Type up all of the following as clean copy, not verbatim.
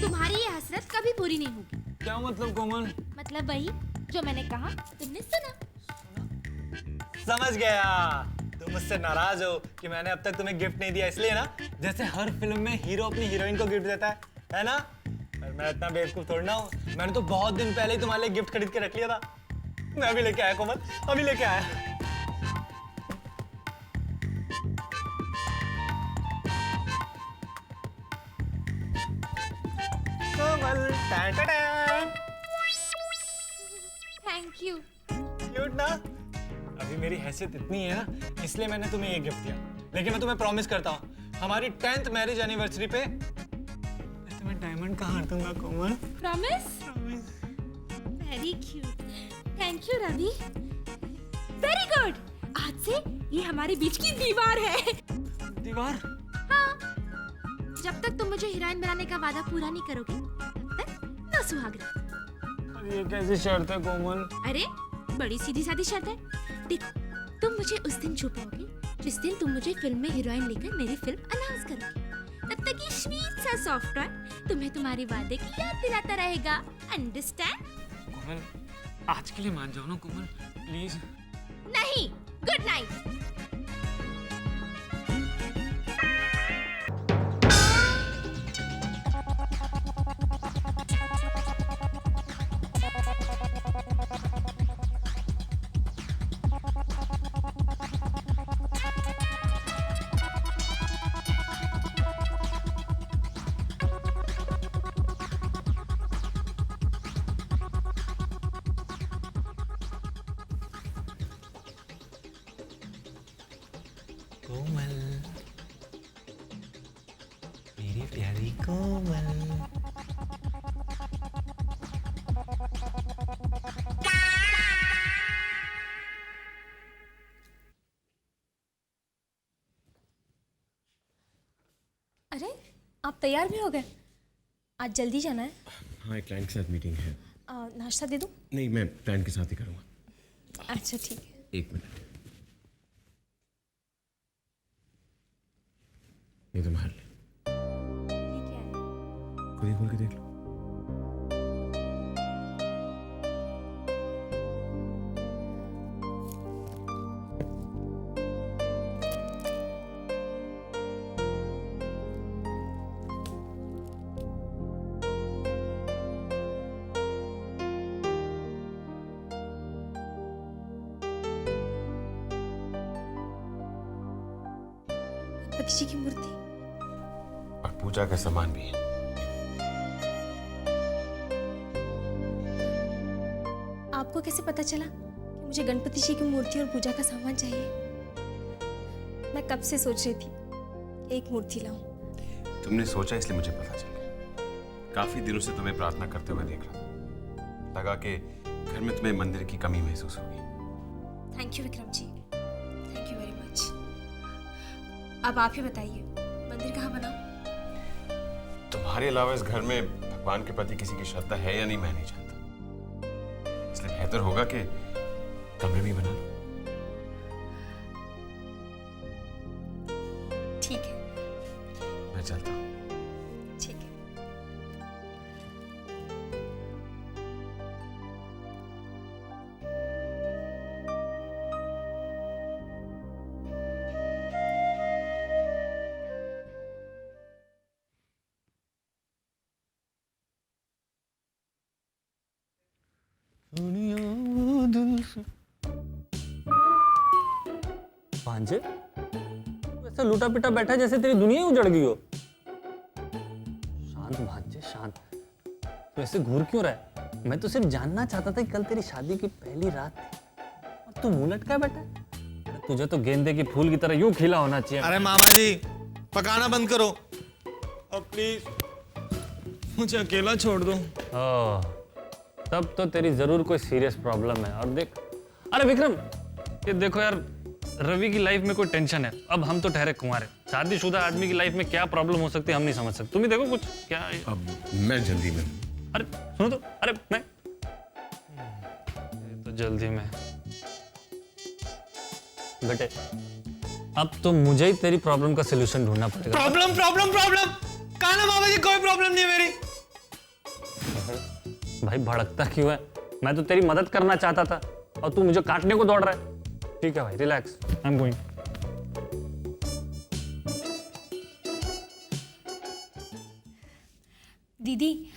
तुम्हारी ये हसरत कभी पूरी नहीं होगी। क्या मतलब कोमल? मतलब वही जो मैंने कहा, तुमने सुना। समझ गया। तुम मुझसे नाराज हो कि मैंने अब तक तुम्हें गिफ्ट नहीं दिया, इसलिए ना? जैसे हर फिल्म में हीरो अपनी हीरोइन को गिफ्ट देता है ना? पर मैं इतना बेवकूफ थोड़ी ना हूँ। मैंने तो बहुत दिन पहले ही तुम्हारे लिए गिफ्ट खरीद के रख लिया था। मैं अभी लेके आया कोमल, अभी लेके आया। कोमल, थैंक यू। क्यूट ना? अभी मेरी हैसियत इतनी है ना, इसलिए मैंने तुम्हें ये गिफ्ट दिया। लेकिन मैं तुम्हें प्रॉमिस करता हूँ, हमारी 10th मैरिज एनिवर्सरी पे मैं तुम्हें डायमंड का हार दूंगा Komal. Promise? Very cute. Thank you Ravi. Very good. आज से ये हमारे बीच की दीवार है। दीवार? हाँ। जब तक तुम मुझे हीरोइन बनाने का वादा पूरा नहीं करोगे, तब तक ना सुहागरात। ये कैसी शर्त है कोमल? अरे बड़ी सीधी सादी शर्त है। देखो, तुम मुझे उस दिन छुपाओगे जिस दिन तुम मुझे फिल्म में हीरोइन लेकर मेरी फिल्म अनाउंस करोगे। तब तक ये स्वीट सा सॉफ्टवेयर तुम्हें तुम्हारे वादे की याद दिलाता रहेगा। अंडरस्टैंड? कोमल, आज के लिए मान जाओ ना कोमल, प्लीज। नहीं। Good night. कोमल, मेरी प्यारी कोमल। अरे आप तैयार भी हो गए? आज जल्दी जाना है। हाँ, एक क्लाइंट के साथ मीटिंग है। नाश्ता दे दूं? नहीं, मैं क्लाइंट के साथ ही करूँगा। अच्छा ठीक है। एक मिनट, ये तुम्हारे लिए। ये क्या है? खुद ही खोल के देख लो। गणपति जी की मूर्ति और पूजा का सामान भी है। आपको कैसे पता चला कि मुझे गणपति जी की मूर्ति और पूजा का सामान चाहिए? मैं कब से सोच रही थी एक मूर्ति लाऊं। तुमने सोचा इसलिए मुझे पता चल गया। काफी दिनों से तुम्हें प्रार्थना करते हुए देख रहा था। लगा कि घर में तुम्हें मंदिर की कमी महसूस होगी। Thank you Vikram ji, thank you very much. अब आप ही बताइए, मंदिर कहाँ बनाऊं? तुम्हारे अलावा इस घर में भगवान के प्रति किसी की श्रद्धा है या नहीं, मैं नहीं जानता। इसलिए बेहतर होगा कि कमरे में बना लो। ठीक है। मैं चलता हूँ। ठीक है। भांजे, ऐसा लूटा पिटा बैठा जैसे तेरी दुनिया ही उजड़ गई हो। शांत भांजे शांत। तू ऐसे घूर क्यों रहा है? मैं तो सिर्फ जानना चाहता था कि कल तेरी शादी की पहली रात थी और तू मुंह लटका बैठा है। तुझे तो गेंदे की फूल की तरह यूं खिला होना चाहिए। अरे मामा जी, पकाना बंद करो अब प्लीज, मुझे अकेला छोड़ दो। तब तो तेरी जरूर कोई सीरियस प्रॉब्लम है। और देख, अरे विक्रम, ये देखो यार, रवि की लाइफ में कोई टेंशन है। अब हम तो ठहरे कुंवारे। शादीशुदा आदमी की लाइफ में क्या प्रॉब्लम हो सकती है हम नहीं समझ सकते। तुम ही देखो कुछ क्या है? अब मैं जल्दी में हूं। अरे सुनो तो, अरे मैं ये तो जल्दी में। बेटे, अब तो मुझे ही तेरी प्रॉब्लम का सलूशन ढूंढना पड़ेगा। Problem problem problem? कहा ना मामा जी, कोई प्रॉब्लम नहीं है मेरी। भाई भड़कता क्यों है? मैं तो तेरी मदद करना चाहता था और तू मुझे काटने को दौड़ रहा है। ठीक है भाई, रिलैक्स, आई एम गोइंग। दीदी,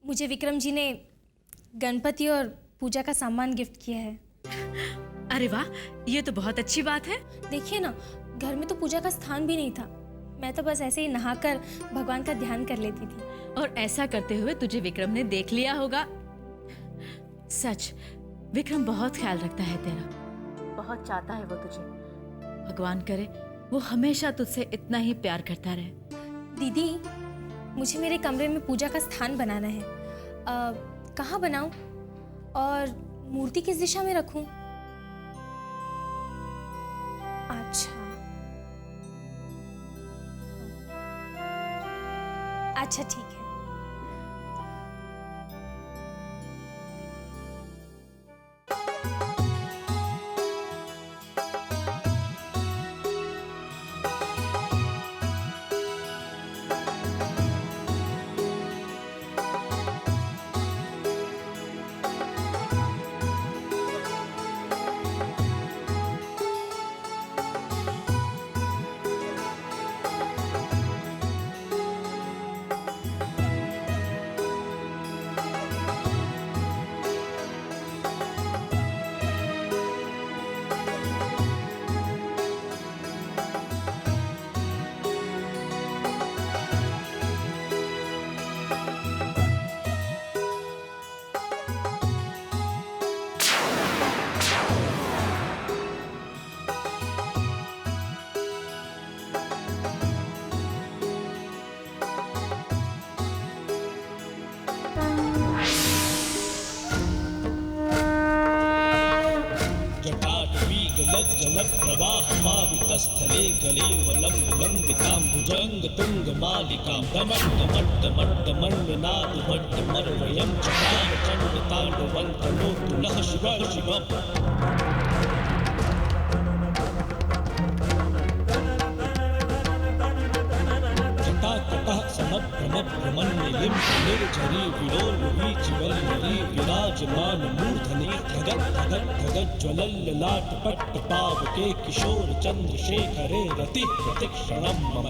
मुझे विक्रम जी ने गणपति और पूजा का सामान गिफ्ट किया है। अरे वाह, ये तो बहुत अच्छी बात है। देखिए ना, घर में तो पूजा का स्थान भी नहीं था। मैं तो बस ऐसे ही नहाकर भगवान का ध्यान कर लेती थी। और ऐसा करते हुए तुझे विक्रम ने देख लिया होगा। सच, विक्रम बहुत ख्याल रखता है तेरा, बहुत चाहता है वो तुझे। भगवान करे वो हमेशा तुझसे इतना ही प्यार करता रहे। दीदी, मुझे मेरे कमरे में पूजा का स्थान बनाना है। कहाँ बनाऊं और मूर्ति किस दिशा में रखूं? अच्छा ठीक है। जलप्रवाहमावितस्थले गलेवलम्बिताम्बुजङ्गतुङ्गमालिकां दमड्डमड्डमड्डमण्डनादमड्डमर्वयं चकारचण्डताण्डवन्तनोतु नः शिवः शिवम्। जटाकटः समभ्रमभ्रमन्निलिं निर्झरी विलोलवीचिवल्लरी विराजमानमूर्धनि धगत् धगत् धगत् ज्वलल्ललाटपट्टपावके किशोरचन्द्रशेखरे रतिः प्रतिक्षणं मम।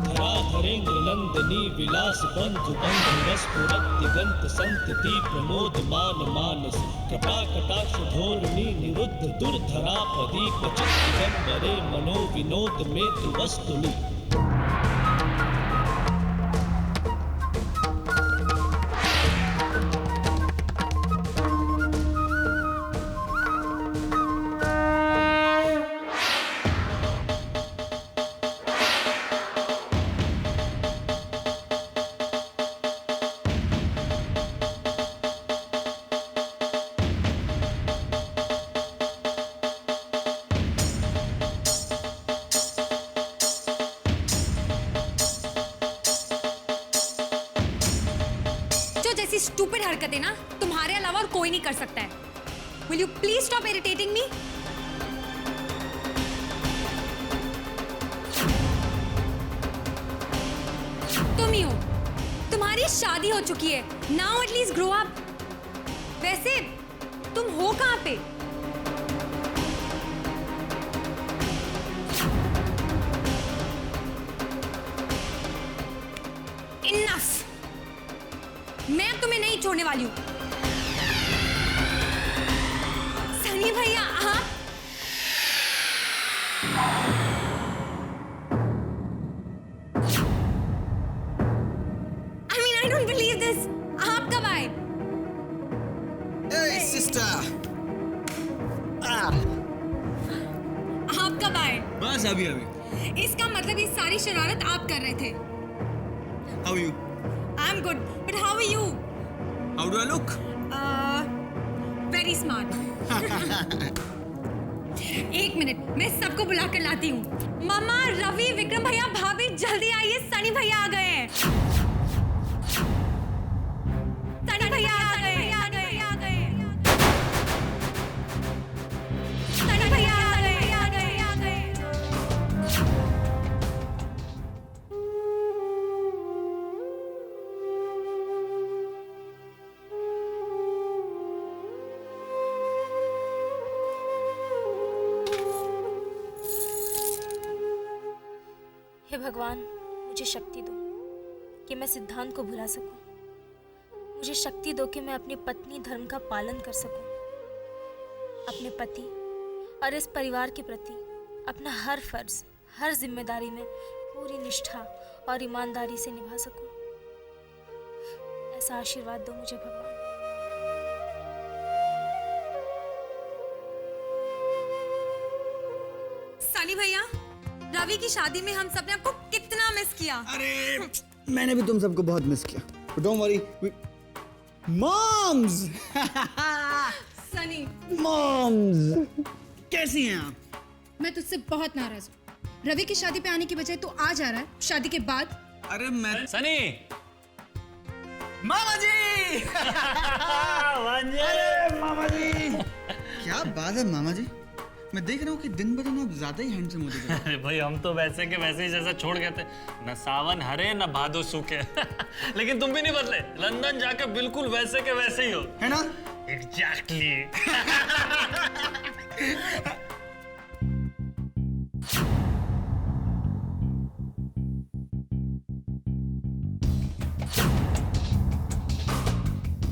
धराधरेन्द्रनन्दिनी विलासबन्धुबन्धुरस्फुरद्दिगन्त सन्तति प्रमोदमान मानस कृपाकटाक्षधोरणी निरुद्ध दुर्धरापदी क्वचित् दिगम्बरे मनोविनोद मे तु वस्तुनि। जैसी स्टूपिड हरकतें ना तुम्हारे अलावा और कोई नहीं कर सकता है। Will you please stop irritating me? तुम ही हो, तुम्हारी शादी हो चुकी है। Now at least grow up. वैसे तुम हो कहाँ पे? Enough. मैं अब तुम्हें नहीं छोड़ने वाली हूं। सनी भैया, आप I mean, I don't believe this. आप कब आए? Hey, sister. आप कब आए? बस अभी। इसका मतलब ये सारी शरारत आप कर रहे थे। How are you? I'm good, but how are you? How do I look? Very smart. एक मिनट, मैं सबको बुला कर लाती हूँ। मामा, रवि, विक्रम भैया, भाभी, जल्दी आइए, सनी भैया आ गए हैं। सनी भैया आ गए, आ गए, आ गए। सनी भैया आ गए, आ गए, आ गए। हे भगवान, मुझे शक्ति दो कि मैं सिद्धांत को भुला सकूं। मुझे शक्ति दो कि मैं अपनी पत्नी धर्म का पालन कर सकूं, अपने पति और इस परिवार के प्रति अपना हर फर्ज, हर जिम्मेदारी में पूरी निष्ठा और ईमानदारी से निभा सकूं। ऐसा आशीर्वाद दो मुझे भगवान। सनी भैया, रवि की शादी में हम सबने आपको कितना मिस किया। अरे मैंने भी तुम सबको बहुत मिस किया। Don't worry. Mom's Sunny, mom's कैसी हैं आप? मैं तुझसे बहुत नाराज हूँ। रवि की शादी पे आने की बजाय तू आ जा रहा है शादी के बाद। अरे मैं सनी मामा जी अरे मामा जी, क्या बात है मामा जी, मैं देख रहा हूँ कि दिन ब दिन आप ज्यादा ही हैंडसम होते जा रहे हैं। अरे भाई, हम तो वैसे के वैसे ही जैसा छोड़ गए थे, न सावन हरे न भादो सूखे। लेकिन तुम भी नहीं बदले, लंदन जाके बिल्कुल वैसे के वैसे ही हो, है ना? एग्जैक्टली।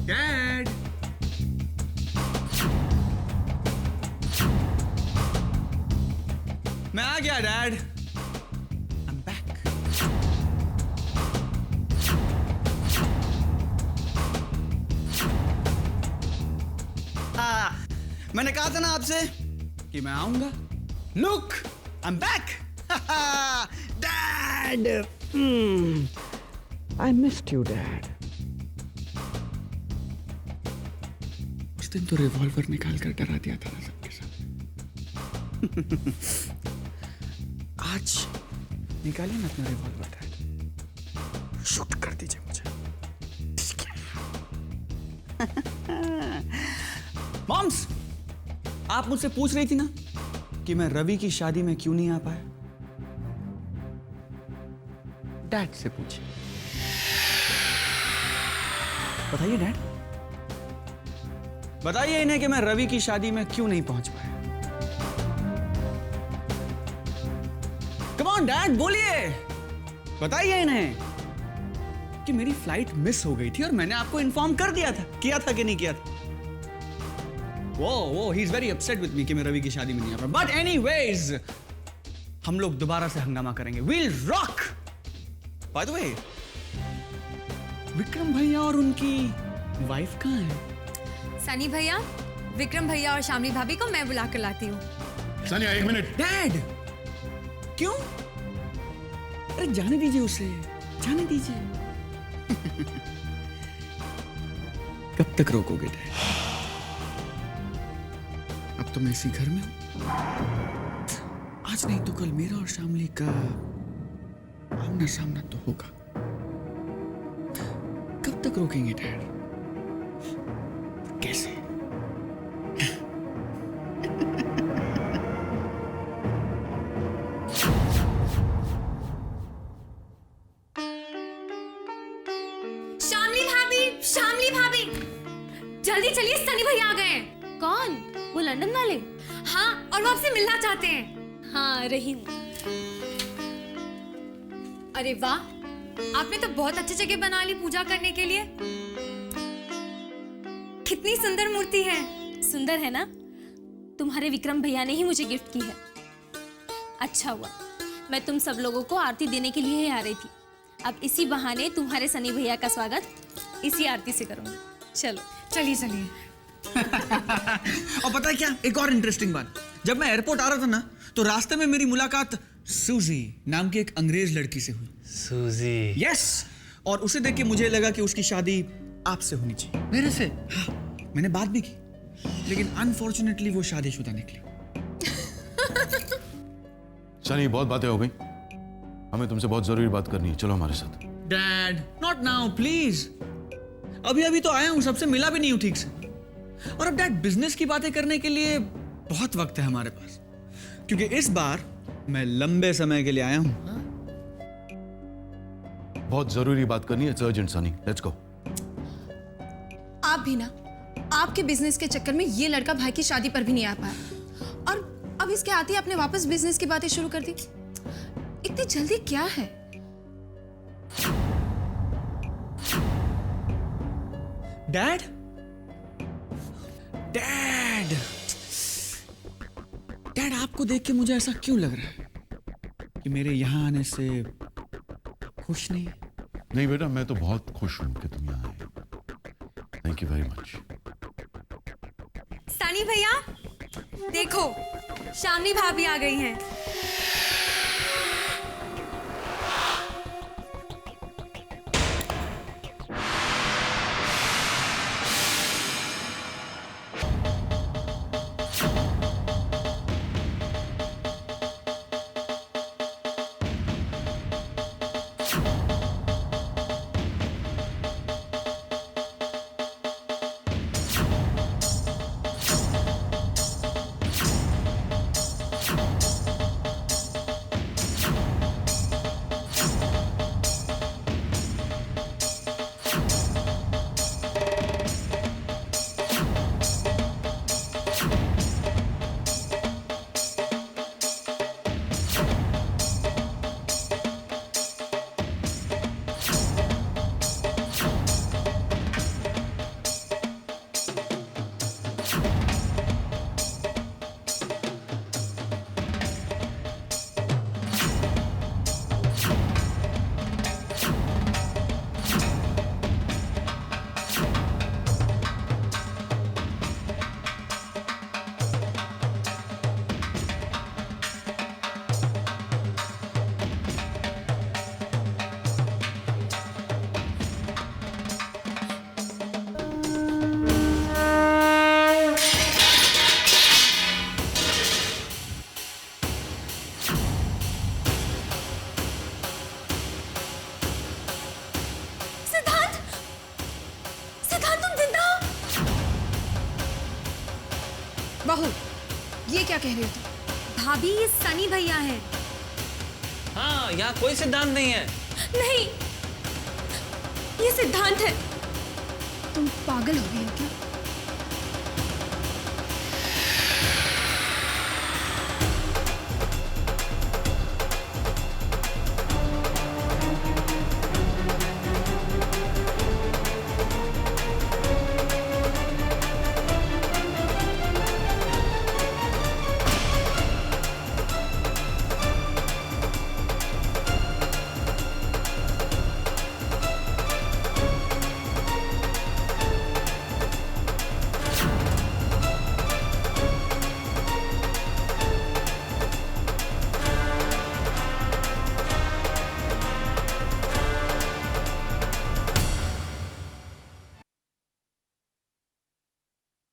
डैड, मैं आ गया डैड। I'm back. मैंने कहा था ना आपसे कि मैं आऊंगा। Look, I'm back. Dad. I missed you, Dad. उस दिन तो रिवॉल्वर निकाल कर डरा दिया था ना सबके साथ। आज निकालिए ना अपना रिवॉल्वर डैड, शूट कर दीजिए मुझे। मॉम्स, आप मुझसे पूछ रही थी ना कि मैं रवि की शादी में क्यों नहीं आ पाया। डैड से पूछिए। बताइए डैड, बताइए इन्हें कि मैं रवि की शादी में क्यों नहीं पहुंच पाया। कम ऑन डैड, बोलिए, बताइए इन्हें कि मेरी फ्लाइट मिस हो गई थी और मैंने आपको इन्फॉर्म कर दिया था, किया था कि नहीं किया था। वो he is very upset with me कि मैं रवि की शादी में नहीं आ रहा। बट एनीवेज, हम लोग दोबारा से हंगामा करेंगे। We'll rock. By the way, Vikram भैया और उनकी वाइफ कहाँ है? सनी भैया, विक्रम भैया और शामली भाभी को मैं बुला कर लाती हूँ। सानिया, एक मिनट। डैड, क्यों? अरे जाने दीजिए उसे, जाने दीजिए। कब तक रोकोगे डैड? अब तो मैं इसी घर में हूं। आज नहीं तो कल मेरा और शामली का आमना सामना तो होगा। कब तक रोकेंगे डैड? कैसे? शामली भाभी, जल्दी चलिए, सनी भैया आ गए हैं। कौन? वो लंदन वाले? हाँ, और वो आपसे मिलना चाहते हैं। हाँ, रही हूँ। अरे वाह, आपने तो बहुत अच्छी जगह बना ली पूजा करने के लिए। कितनी सुंदर मूर्ति है। सुंदर है ना? तुम्हारे विक्रम भैया ने ही मुझे गिफ्ट की है। अच्छा हुआ, मैं तुम सब लोगों को आरती देने के लिए ही आ रही थी। अब इसी बहाने तुम्हारे सनी भैया का स्वागत इसी आरती से करूंगी। चलो चलिए चलिए। और पता है क्या, एक और इंटरेस्टिंग बात, जब मैं एयरपोर्ट आ रहा था ना, तो रास्ते में मेरी मुलाकात सूजी नाम की एक अंग्रेज लड़की से हुई। सूजी? यस, और उसे देख के मुझे लगा कि उसकी शादी आपसे होनी चाहिए। मेरे से? हाँ, मैंने बात भी की, लेकिन अनफॉर्चुनेटली वो शादीशुदा निकली। सनी, बहुत बातें हो गई, हमें तुमसे बहुत जरूरी बात करनी है, चलो हमारे साथ। Dad, not now please. अभी अभी तो आया हूं, सबसे मिला भी नहीं हूं ठीक से। और अब डैड, बिजनेस की बातें करने के लिए बहुत वक्त है हमारे पास, क्योंकि इस बार मैं लंबे समय के लिए आया हूं। बहुत जरूरी बात करनी है, it's urgent Sunny, let's go. आप भी ना, आपके बिजनेस के चक्कर में ये लड़का भाई की शादी पर भी नहीं आ पाया, और अब इसके आते ही आपने वापस बिजनेस की बातें शुरू कर दी। इतने इतनी जल्दी क्या है? डैड, डैड, डैड, आपको देख के मुझे ऐसा क्यों लग रहा है कि मेरे यहाँ आने से खुश नहीं? नहीं बेटा, मैं तो बहुत खुश हूं कि तुम यहाँ आए। Thank you very much. Sunny भैया देखो, शामनी भाभी आ गई हैं। बहू, ये क्या कह रही हो तुम? भाभी ये सनी भैया हैं। हाँ, यहाँ कोई सिद्धांत नहीं है। नहीं, ये सिद्धांत है। तुम पागल हो गई हो क्या?